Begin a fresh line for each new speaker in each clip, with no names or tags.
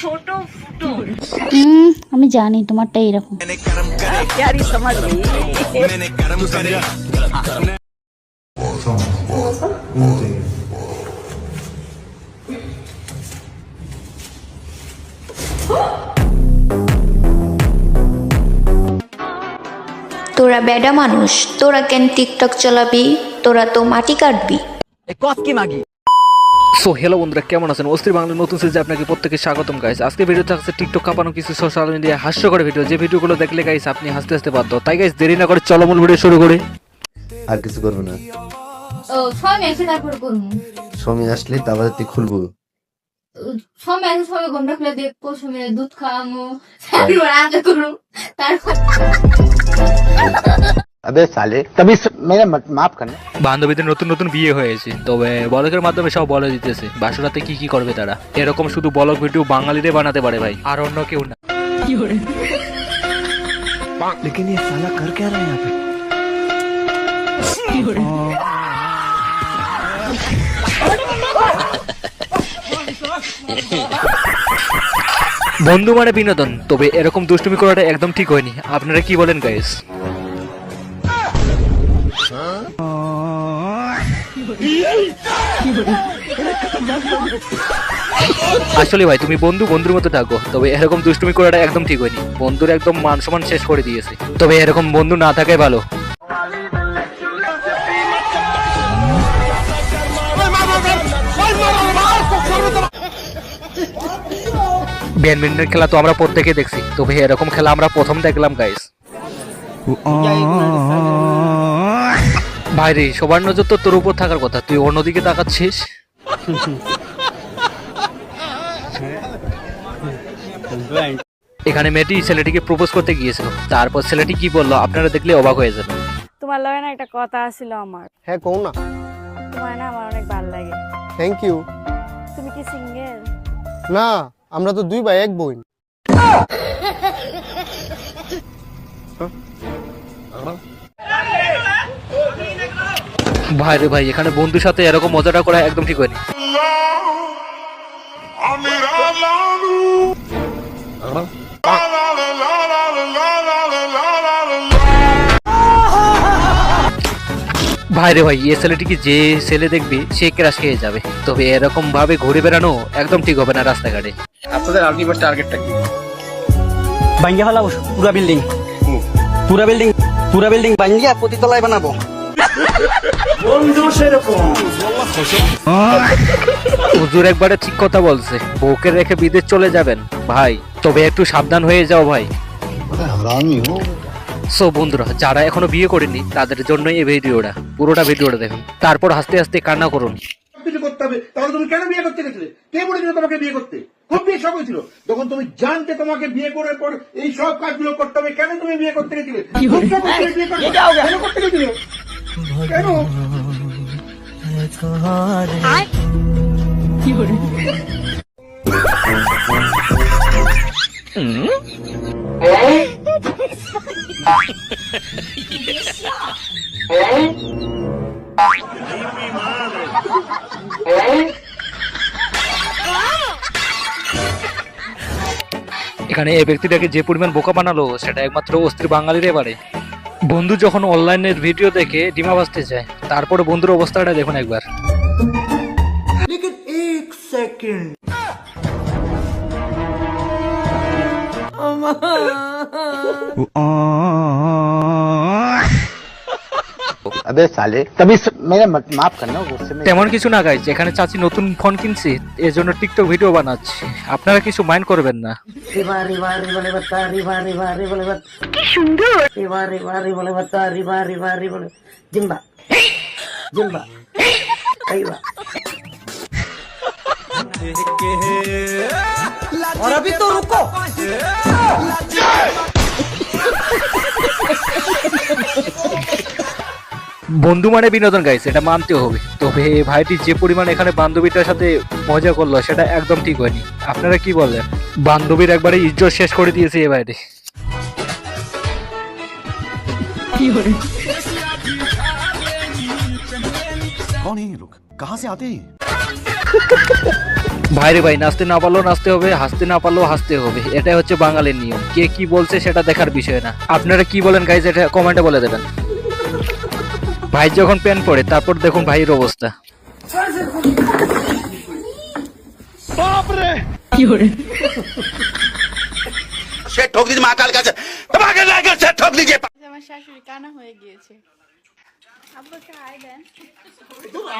ছোট ফুটো।
আমি জানি তোমারটা এরকম।
তোরা বেডা মানুষ, তোরা কেন টিকটক চালাবি? তোরা তো মাটি কাটবি।
সো হ্যালো বন্ধুরা, কেমন আছেন? অস্থির বাংলার নতুন সিরিজে আপনাকে প্রত্যেককে স্বাগতম গাইস। আজকে ভিডিও থাকছে টিকটক কাঁপানো কিছু সোশ্যাল মিডিয়া হাস্যকর ভিডিও, যে ভিডিওগুলো দেখলে গাইস আপনি হাসতে হাসতে বাধ্য। তাই গাইস দেরি না করে চলো মূল ভিডিও শুরু করি।
আর কিছু করবো না,
ও সময় আছে তারপর করবো।
সময় আসলে তারপরে তুই খুলবো।
সময় আছে, সময় ঘন্টা খুলে দেখবো, সময় দুধ খাওয়ামো, তারপর আগে করুন, তারপর
আবে সালে তবে মেরা মাফ করনা।
বান্ধবীদের নতুন নতুন বিয়ে হয়েছে, তবে ব্লগের মাধ্যমে সব বলে দিতেছে বাসরাতে কি কি করবে তারা। এরকম শুধু ব্লগ ভিডিও বাঙালিরে বানাতে পারে ভাই, আর অন্য কেউ না।
लेकिन ये साला कर क्या रहा है यहाँ पे?
বন্ধু মানে বিনোদন, তবে এরকম দুষ্টুমি করাটা একদম ঠিক হয়নি। আপনারা কি বলেন গাইস? আসলে ভাই তুমি বন্ধুর মতো থাকো, তবে এরকম দুষ্টুমি করাটা একদম ঠিক হয়নি। বন্ধুর একদম মান সম্মান শেষ করে দিয়েছে, তবে এরকম বন্ধু না থাকাই ভালো। ব্যাডমিন্টন খেলা তো আমরা প্রত্যেকে দেখছি, তবে এরকম খেলা আমরা প্রথম দেখলাম গাইস। ভাই রে, সবার নজর তো তোর উপর থাকার কথা, তুই অন্যদিকে তাকাচ্ছিস। এখানে মেয়েটি ছেলেটিকে প্রপোজ করতে গিয়েছিল, তারপর ছেলেটি কি বললো আপনারা দেখলে অবাক হয়ে যাবেন।
তোমার লগে না একটা কথা ছিল আমার।
হ্যাঁ কও না।
তোমার না আমার অনেক ভালো লাগে।
Thank you.
তুমি কি সিঙ্গেল?
না, আমরা তো দুই ভাই এক বোন।
ভাই রে ভাই, এখানে বন্ধুর সাথে এরকম মজাটা করা একদম ঠিক হয়নি। ভাই রে ভাই, এই ছেলেটিকে যে ছেলে দেখবে সে ক্রাশ খেয়ে যাবে, তবে এরকম ভাবে ঘুরে বেড়ানো একদম ঠিক হবে না রাস্তাঘাটে।
আপনাদের আলটিমেট টার্গেটটা কি?
ভাঙ্গা ফেলাবো পুরা বিল্ডিং, পুরা বিল্ডিং ভাঙ্গা প্রতিতলায় বানাবো।
হুজুর একবারে ঠিক কথা বলছে, বউকে রেখে বিদেশ চলে যাবেন ভাই, তবে একটু সাবধান হয়ে যাও ভাই। সো বন্ধুরা, যারা এখনো বিয়ে করেনি তাদের জন্য এই ভিডিওটা, পুরোটা ভিডিওটা দেখুন, তারপর হাসতে হাসতে কান্না করুন।
কিছু করতে হবে, তাহলে তুমি কেন বিয়ে করতে গেছিলে? কে বলেছিল তোমাকে বিয়ে করতে? খুব বিয়ে শখ হয়েছিল যখন তুমি জানতে তোমাকে বিয়ে করার পর এই সব কাজগুলো করতে হবে। কেন তুমি বিয়ে করতে গেছিলে? খুব শখ হয়েছিল বিয়ে করতে। কেন করতে গেছিলে? কেন?
এখানে এই ব্যক্তিটাকে যে পরিমাণ বোকা বানালো সেটা একমাত্র অস্থির বাঙালিরে পারে। বন্ধু যখন অনলাইনের ভিডিও দেখে ডিমা বাজতে যায়, তারপরে বন্ধুর অবস্থাটা দেখুন একবার।
আবে সালে তবে মেরা মাফ করনা, গুस्से में
তেমন কিছু না গাইজ, এখানে চাচি নতুন ফোন কিনছে, এর জন্য টিকটক ভিডিও বানাচ্ছে, আপনারা কিছু মাইন্ড করবেন না।
রিবা রিবা রিবলে বাতা, রিবা রিবা রিবলে বাত, কি সুন্দর। রিবা রিবা রিবলে বাতা, রিবা রিবা রিবলে জিম্বা জিম্বা আইবা। और अभी तो रुको।
বন্ধু মানে বিনোদন গাইস, এটা মানতে হবে, তবে ভাইটি যে পরিমাণ এখানে বান্ধবীটার সাথে মজা করলো সেটা একদম ঠিক হয়নি। আপনারা কি বলেন? বান্ধবীর একবারে ইজ্জত শেষ করে দিয়েছে এ ভাইটি।
कौन है ये लोग? कहाँ से आते हैं?
ভাইরে ভাই, নাচতে না পারলেও নাচতে হবে, হাসতে না পারলেও হাসতে হবে, এটাই হচ্ছে বাঙালির নিয়ম। কে কি বলছে সেটা দেখার বিষয় না। আপনারা কি বলেন গাইজ, এটা কমেন্টে বলে দেবেন। ভাই যখন প্যান্ট পরে তারপর দেখুন ভাইয়ের অবস্থা।
সে ঠক দিয়েছে মা কাল কাছে, তোমাকে লাগে সে ঠক দিয়েছে।
আমার শাশুড়ি কানা হয়ে গিয়েছে। আব্বুকে হাই দেন।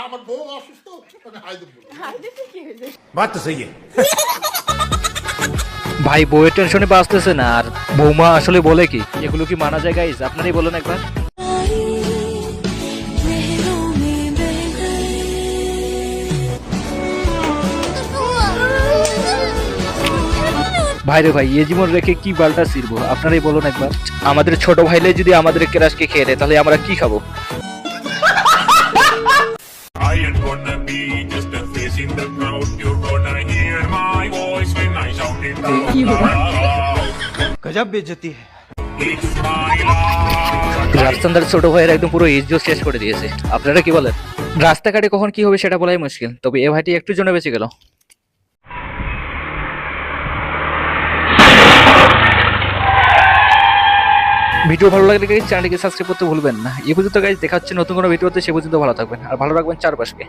আমার বউ অসুস্থ,
হাই দিতে কি হয়েছে?
বাত তো সহি
ভাই বউয়ের টেনশনে বাঁচতেছে না, আর বৌমা আসলে বলে কি? এগুলো কি মানা যায় গাইজ? আপনারাই বলেন একবার। ভাইরে ভাই, এ জীবন রেখে কি বালটা ছিড়বো? আপনারাই বলুন একবার। আমাদের ছোট ভাইলে যদি আমাদের কেরাসকে খেয়ে দেয় তাহলে আমরা কি খাবো?
I ain't gonna be just a face in the crowd. You're gonna hear my voice when I shout it out.
गजब बेइज्जती है।
It's my life.
রাজস্থানদার ছোট ভাইয়ের একদম পুরো ইজ্জত শেষ করে দিয়েছে। আপনারা কি বলেন? রাস্তাঘাটে কখন কি হবে সেটা বলাই মুশকিল, তবে এ ভাইটি একটু জন্য বেঁচে গেল। ভিডিও ভালো লাগলে গাইজ চ্যানেলটিকে সাবস্ক্রাইব করতে ভুলবেন না। এই পর্যন্ত গাইজ দেখা হচ্ছে নতুন কোনো ভিডিওতে, সে পর্যন্ত ভালো থাকবেন আর ভালো রাখবেন চারপাশকে।